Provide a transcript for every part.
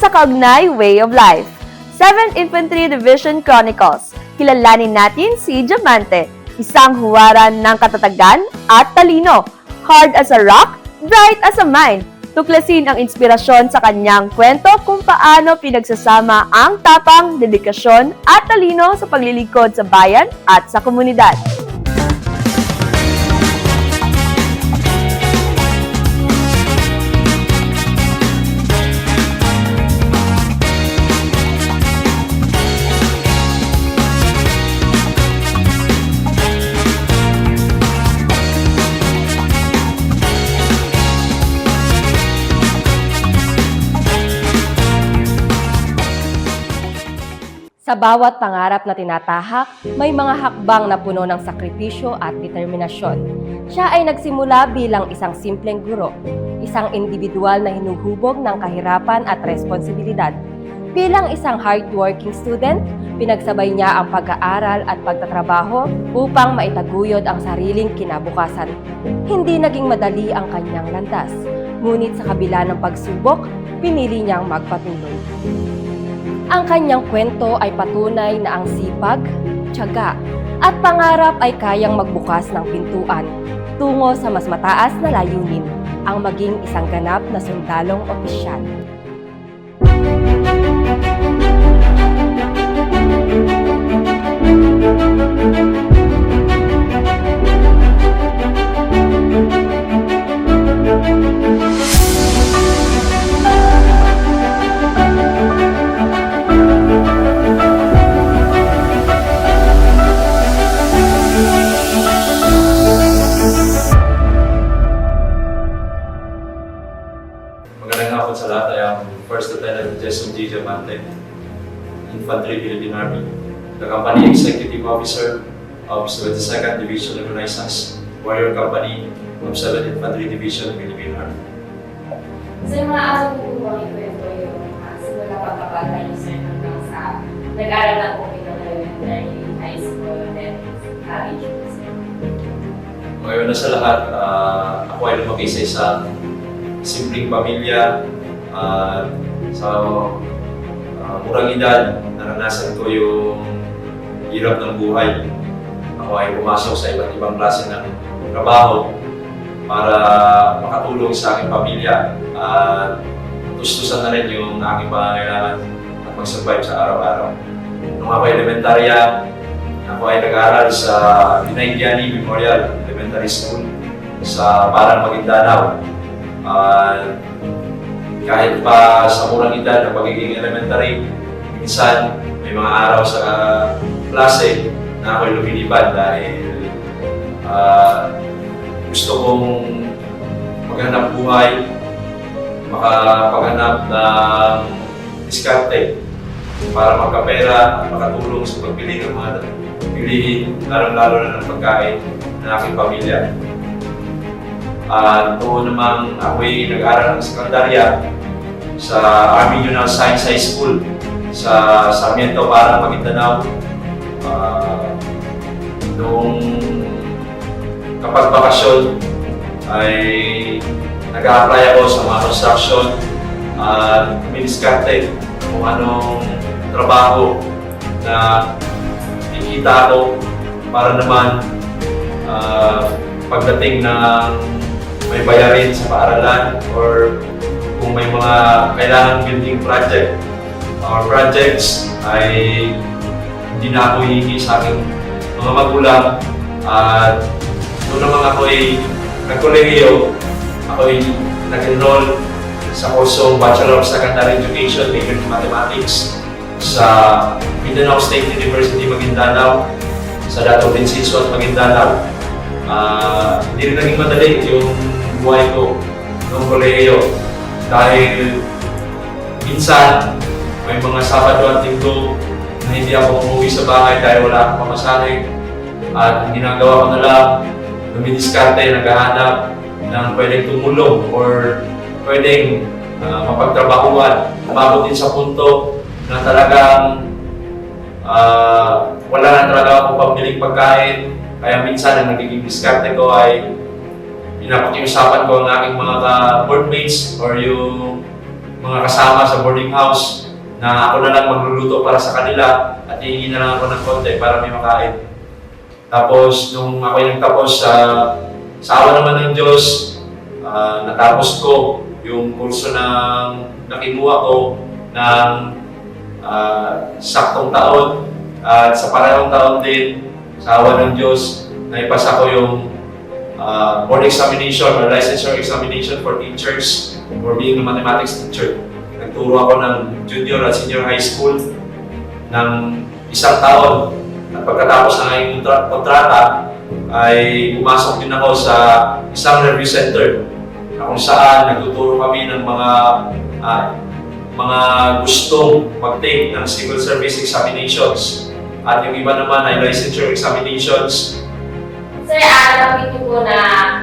sa kaugnay way of life. 7th Infantry Division Chronicles. Kilalanin natin si Diamante, isang huwaran ng katatagan at talino. Hard as a rock, bright as a mine. Tuklasin ang inspirasyon sa kanyang kwento kung paano pinagsasama ang tapang, dedikasyon at talino sa paglilingkod sa bayan at sa komunidad. Sa bawat pangarap na tinatahak, may mga hakbang na puno ng sakripisyo at determinasyon. Siya ay nagsimula bilang isang simpleng guro, isang individual na hinuhubog ng kahirapan at responsibilidad. Bilang isang hardworking student, pinagsabay niya ang pag-aaral at pagtatrabaho upang maitaguyod ang sariling kinabukasan. Hindi naging madali ang kanyang landas, ngunit sa kabila ng pagsubok, pinili niyang magpatuloy. Ang kanyang kwento ay patunay na ang sipag, tiyaga, at pangarap ay kayang magbukas ng pintuan tungo sa mas mataas na layunin, ang maging isang ganap na sundalong opisyal. Magandang hapon sa lahat. I am First Lieutenant Jason G. Diamante, Infantry Philippine Army, the Company Executive Officer of 72nd Division of Renaissance Warrior Company of 7th Infantry Division Philippine Army. So yung mga araw po po ang ikwento yung simula pagkabata niyo sir hanggang sa nag-aaral lang po kayo ng elementary, high school, then college po sir. Ngayon na sa lahat, ako ay lumaki sa isang simpleng pamilya. Sa murang edad, naranasan ko yung hirap ng buhay. Ako ay pumasok sa iba't ibang klase ng trabaho para makatulong sa aking pamilya at tustusan na rin yung aking pangangailangan at mag-survive sa araw-araw. Nung ako ay elementarya, ako ay nag-aaral sa Dinaygani Memorial Elementary School sa Parang Maguindanao. Kahit pa sa murang edad ng pagiging elementary, minsan may mga araw sa klase na ako'y lumilipad dahil gusto kong maghanap buhay, makapaghanap ng diskarte para magkapera at makatulong sa pagpili ng mga pilihin, lalo na ng pagkain ng aking pamilya. Noon namang ako'y nag-aaral ng sekundarya sa Army Union Science High School sa Sarmiento, Parang Maguindanao. Noong kapag bakasyon ay nag-a-apply ako sa mga construction at miniskarte kung anong trabaho na ikita ako para naman pagdating ng may bayarin sa paaralan or kung may mga kailangan building project or projects ay hindi na ako hihingi sa aking mga magulang. At noon naman ako ay nagkolehiyo, ako ay nag-enroll sa kursong Bachelor of Secondary Education in Mathematics sa Mindanao State University, Maguindanao, sa Dato Vincenzo at Maguindanao. Hindi rin naging madali yung buhay ko noong kolehiyo dahil minsan may mga Sabado at Linggo na hindi ako umuwi sa bahay dahil wala akong pamasahe. At ang ginagawa ko na lang, lumidiskarte, naghahanap ng pwedeng tumulong or pwedeng mapagtrabahuan. Umabot din sa punto na talagang wala na talaga akong pambiling pagkain. Kaya minsan ang nagiging diskarte ko ay pinapakiusapan ko ang aking mga boardmates or yung mga kasama sa boarding house na ako na lang magluluto para sa kanila at hihingi na lang ako ng konti para may makain. Tapos, nung ako'y nagtapos sa awa naman ng Diyos, natapos ko yung kurso ng nakinuha ko ng saktong taon at sa parehong taon din, sa awa ng Diyos, naipasa ko yung board examination or licensure examination for teachers for being a mathematics teacher. Nagturo ako ng junior at senior high school ng 1 taon. At pagkatapos ng aking kontrata, ay pumasok din ako sa isang review center na kung saan nagtuturo kami ng mga gustong mag-take ng civil service examinations. At yung iba naman ay licensure examinations. Sir, alam ko po na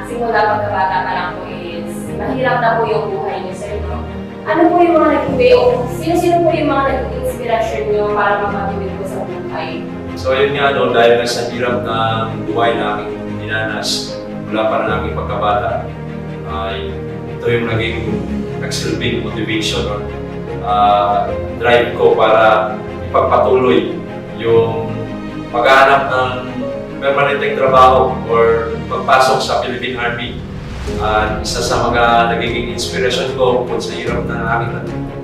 simula pagkabata pa lang po is mahirap na po yung buhay niyo, sir, no? Ano po yung mga naging way o sino-sino po yung mga naging inspirasyon niyo para mapatuloy po sa buhay? So yun nga no, dahil sa hirap ng buhay na aking dinanas mula pa ng aking pagkabata, ay ito yung naging nagsilbing motivation or drive ko para ipagpatuloy yung paghahanap ng permanenteng trabaho or pagpasok sa Philippine Army. Isa sa mga nagiging inspirasyon ko kung sa hirap ng aking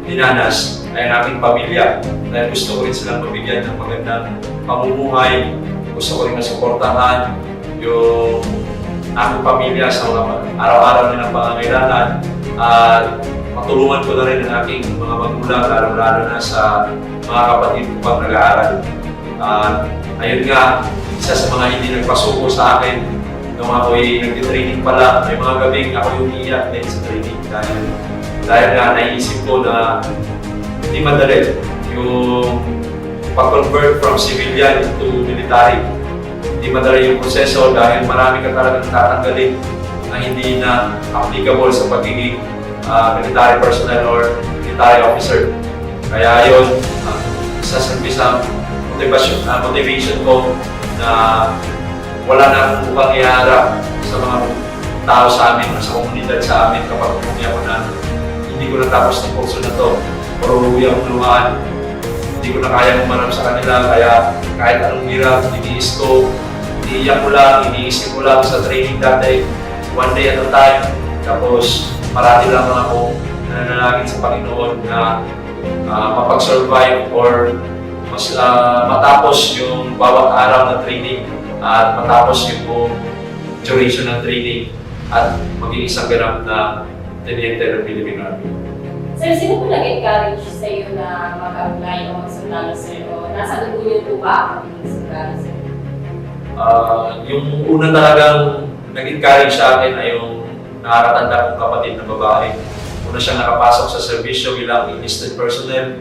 dinanas ay ang aking pamilya. Dahil gusto ko rin silang mabigyan ng magandang pamumuhay. Gusto ko rin masuportahan yung aking pamilya sa mga araw-araw nilang pangangailangan. At matulungan ko na rin ang aking mga magulang, lalo-lalo na sa mga kapatid ko pang nag-aaral. Ayun nga, isa sa mga hindi nagpasuko sa akin nung ako'y nag-training pala, may mga gabing ako yung iiyak din sa training dahil nga naisip ko na hindi madali yung pag-convert from civilian to military. Hindi madali yung proseso dahil marami ka talagang tatanggalin na hindi na applicable sa pagiging military personnel or military officer. Kaya yun, isa sa motivation ko na wala na akong bukang iharap sa mga tao sa amin, sa komunidad sa amin kapag umuwi ako na hindi ko natapos ng kurso na to or umuwi akong lumaan. Hindi ko na kaya umarap sa kanila kaya kahit anong hirap, iniis ko, iniiyak ko lang, iniisip ko lang sa training dati, one day at a time. Tapos parati lang ako nananalangin sa Panginoon na mapag-survive or mas matapos yung bawat araw na training at matapos yung duration ng training at maging isang ganap na teniente ng Philippine Army. Sir, sino po nag-encourage sa iyo na mag-apply o magsundalo, sir? O nasa dugo niyo po ba ang magsundalo, sir? Yung una talagang nag-encourage sa akin ay yung nakakatanda kong kapatid na babae. Una siyang nakapasok sa serbisyo bilang enlisted personnel.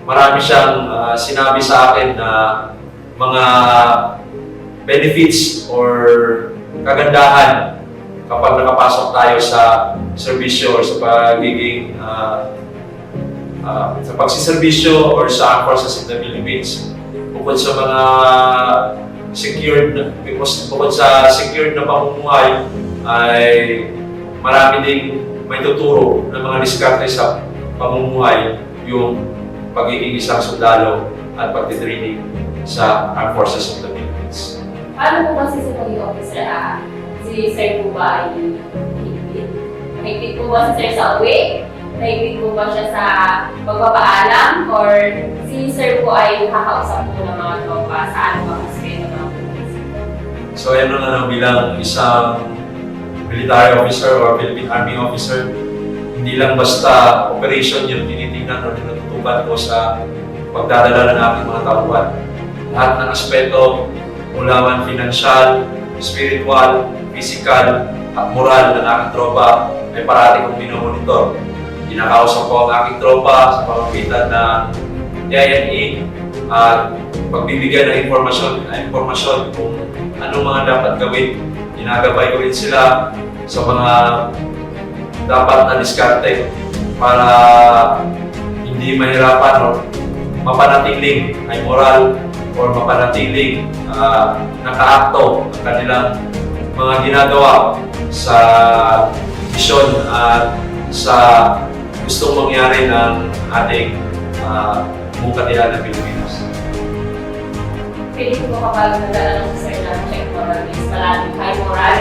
Marami siyang sinabi sa akin na mga benefits or kagandahan kapag nakapasok tayo sa serbisyo or sa pagiging sa pagsiservisyo or sa Armed Forces of the Philippines. Bukod sa mga secured na pamumuhay ay marami ding may tuturo ng mga diskarte sa pamumuhay yung pagiging isang sundalo at pagtitraining sa Armed Forces of the Philippines. Paano po kasi sa pagiging officer, si sir po ba ay higpit? Higpit po ba si sir sa uwi? Higpit po ba siya sa pagpapaalam? Or si sir po ay kakausap po ng mga tropa sa ano bang aspeto ng police? So yan na bilang isang military officer or Philippine Army officer, hindi lang basta operation yung tinitingnan o tinututukan ko sa pagdadala ng aking mga tauhan. Lahat ng aspeto, mula man financial, spiritual, physical, at moral ng aking tropa ay parati kong minomonitor. Kinakausap ko ang aking tropa sa pamamagitan ng DINE at pagbibigyan ng impormasyon kung anong mga dapat gawin. Ginagabay ko rin sila sa mga dapat na diskarte para hindi mahirapan o mapanatiling ay moral or mapanatiling nakaakto ang kanilang mga ginagawa sa misyon at sa gustong mangyari ng ating mungkatihan ng Pilipinas. Pwede ko kapag nagdala ng sir na check moral is palaging high moral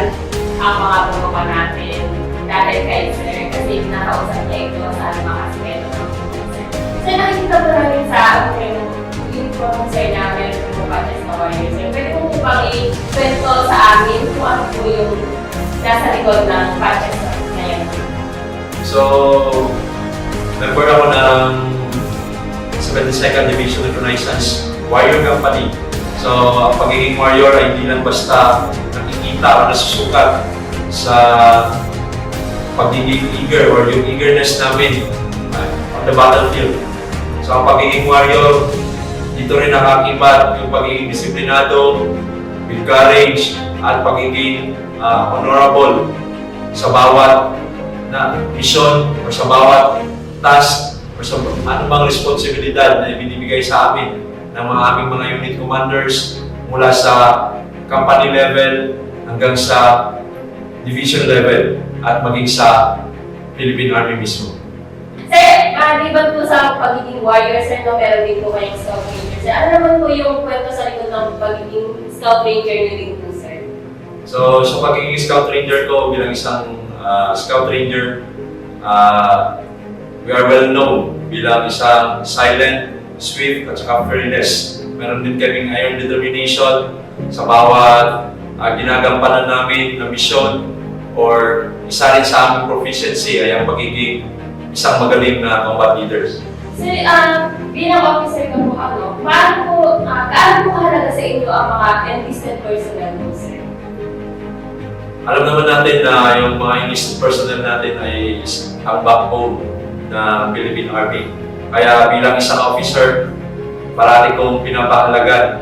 ang mga tropa natin dahil kay sir kasi nakausap niya ito sa mga aspeto ng sir. So nakikita po namin sa yung uniform sir na meron po patches na warrior sir. Pwede po pang i-kwento sa amin kung ano po yung nasa likod ng patches na yan. So, member ako ng 72nd Division Reconnaissance Warrior Company. So, ang pagiging warrior ay hindi lang basta nakikita o nasusukat sa pagiging eager or yung eagerness namin on the battlefield. So, ang pagiging warrior, dito rin nakakibat yung pagiging disiplinado, with courage, at pagiging honorable sa bawat na mission or sa bawat task or sa anumang responsibilidad na ibinibigay sa amin ng mga aming mga unit commanders mula sa company level hanggang sa division level at maging sa Philippine Army mismo. Sir, maliban po sa pagiging warrior, sir, no, meron din po kayong scout ranger. Sir, ano naman po yung kwento sa likod ng pagiging scout ranger nyo din po, sir? So, sa pagiging scout ranger ko bilang isang scout ranger, we are well known bilang isang silent, swift, at saka fearless. Meron din kaming iron determination sa bawat ginagampanan namin na mission or isa rin sa aming proficiency ay ang pagiging isang magaling na combat leaders. Sir, bilang officer ka po, paano po, gaano po kahalaga sa inyo ang mga enlisted personnel po, sir? Alam naman natin na yung mga enlisted personnel natin ay ang backbone ng Philippine Army. Kaya bilang isang officer, parati kong pinapahalagaan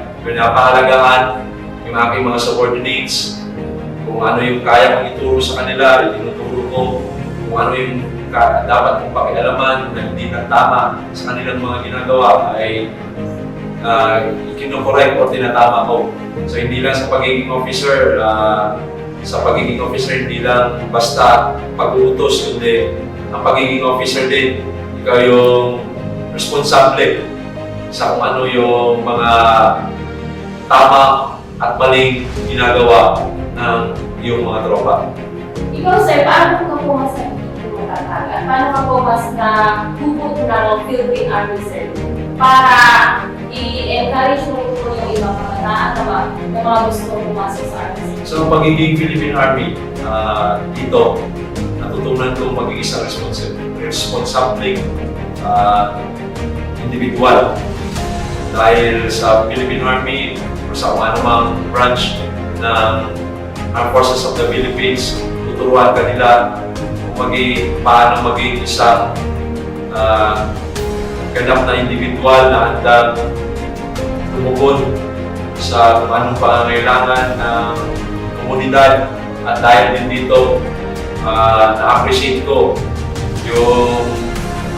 yung aking mga subordinates, kung ano yung kaya kong ituro sa kanila, tinuturo ko, kung ano yung dapat kong pakialaman na hindi na tama sa kanilang mga ginagawa ay ikinokorek o tinatama ko. So hindi lang sa pagiging officer, hindi lang basta pag-uutos, kundi ang pagiging officer din, ikaw yung responsable sa kung ano yung mga tama at maling ginagawa ng iyong mga tropa. Ikaw, sir, paano ka po mas matatagal? Paano ka po mas nahugot ng Philippine Army, sir? Para i-encourage mo po yung ibang kabataan na mga gusto pumasok sa Army, sir? So, pagiging Philippine Army, dito, natutunan kong maging isang responsable individual. Dahil sa Philippine Army, o sa kung anumang branch ng Armed Forces of the Philippines, tuturuan ka nila kung paano maging isang ganap na individual na handang tumugon sa kung anong pangangailangan ng komunidad. At dahil din dito, na-appreciate ko yung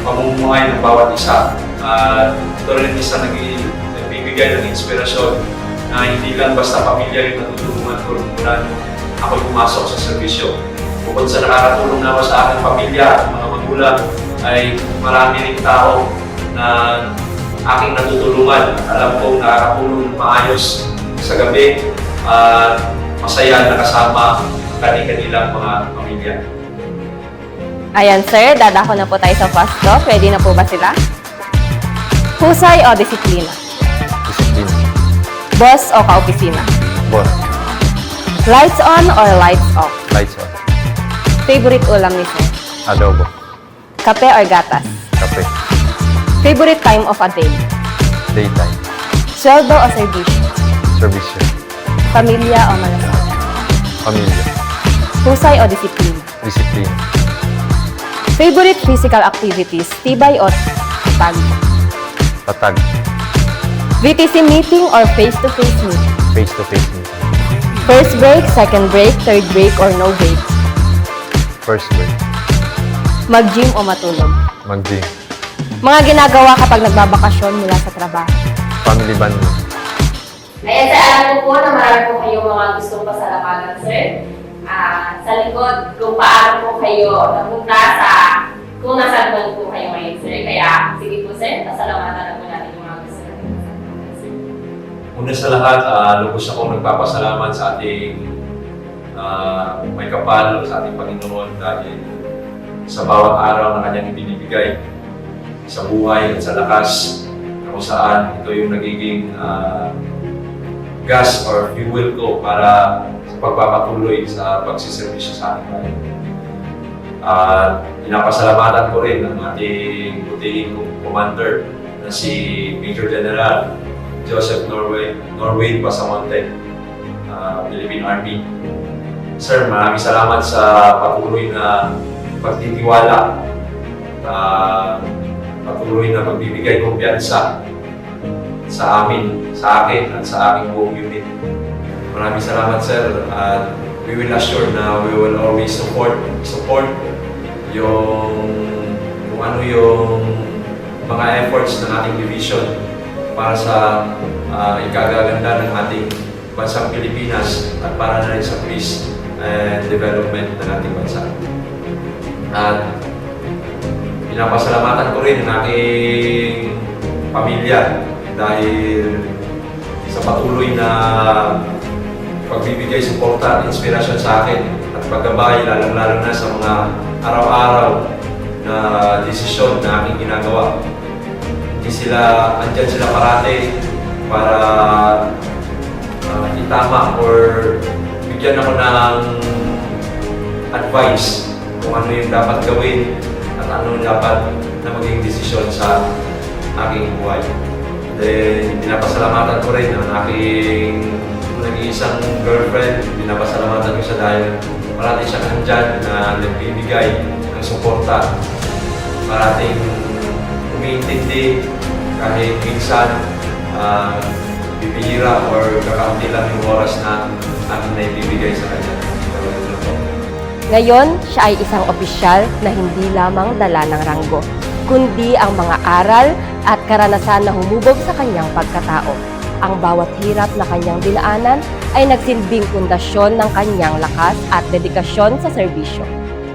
pamumuhay ng bawat isa. Ito rin isa nagbibigay ng inspirasyon na hindi lang basta pamilya yung natutulungan ko mula nung ako'y pumasok sa serbisyo. Bukod sa nakakatulong na ako sa aking pamilya at mga magulang, ay marami rin tao na aking natutulungan. Alam kong nakakatulong maayos sa gabi at masaya na kasama ang kanilang mga pamilya. Ayan sir, dadako na po tayo sa pasto. Pwede na po ba sila? Husay o disiplina? Disiplina. Boss o kaopisina? Boss. Lights on or lights off? Lights on. Favorite ulam ni sir? Adobo. Kape or gatas? Kape. Favorite time of a day? Daytime. Sweldo o servisyo? Servisyo. Pamilya o malasal? Pamilya. Husay o disiplina? Disiplina. Favorite physical activities? Tibay o tag? Tatag. VTC meeting or face-to-face meeting? Face-to-face meeting. First break, second break, third break, or no break? First break. Mag-gym o matulog? Mag-gym. Mga ginagawa kapag nagbabakasyon mula sa trabaho? Family bonding. Ayan, sir, alam ko po na marami po kayong mga gustong pasalamagan, sir. Sa likod, kung paano po kayo napunta sa kung nasaan po kayo ngayon, sir. Kaya, sige po, sir, pasalamatan na po natin yung mga gusto natin. Una sa lahat, lubos akong nagpapasalamat sa ating may kapal sa ating Panginoon dahil sa bawat araw na kanyang ibinibigay sa buhay at sa lakas na kung saan ito yung nagiging gas or fuel ko para sa pagpapatuloy sa pagsiservisyo sa ating bayan. Pinapasalamatan ko rin ang ating butihing commander na si Major General Joseph Norway Pasamonte, Philippine Army. Sir, maraming salamat sa patuloy na pagtitiwala, patuloy na pagbibigay kumpiyansa sa amin, sa akin, at sa aking buong unit. Maraming salamat, sir, at we will assure na we will always support yung ano yung mga efforts ng ating division para sa ikagaganda ng ating bansang Pilipinas at para na rin sa peace and development ng ating bansa. At pinapasalamatan ko rin ang aking pamilya dahil sa patuloy na pagbibigay suporta at inspirasyon sa akin at paggabay lalong-lalo na sa mga araw-araw na desisyon na aking ginagawa. Andyan sila parate para itama or bigyan ako ng advice kung ano yung dapat gawin at ano dapat na maging desisyon sa aking buhay. Then, pinapasalamatan ko rin ang aking nag-iisang girlfriend. Pinapasalamatan ko siya dahil parati siyang andyan na nagbibigay ng suporta. Parating umiintindi kahit minsan bibihira or kakaunti lang yung oras na aking naibibigay sa kanya. Ngayon, siya ay isang opisyal na hindi lamang dala ng ranggo, kundi ang mga aral at karanasan na humubog sa kanyang pagkatao. Ang bawat hirap na kanyang dinaanan ay nagsilbing pundasyon ng kanyang lakas at dedikasyon sa serbisyo.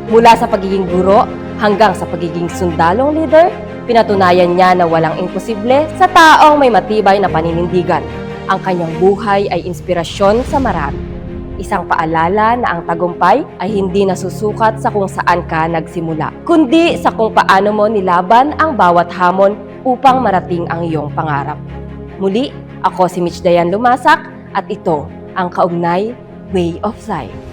Mula sa pagiging guro hanggang sa pagiging sundalong leader, pinatunayan niya na walang imposible sa taong may matibay na paninindigan. Ang kanyang buhay ay inspirasyon sa marami. Isang paalala na ang tagumpay ay hindi nasusukat sa kung saan ka nagsimula, kundi sa kung paano mo nilaban ang bawat hamon upang marating ang iyong pangarap. Muli, ako si Mitch Dayan Lumasak at ito ang Kaugnay Way of Life.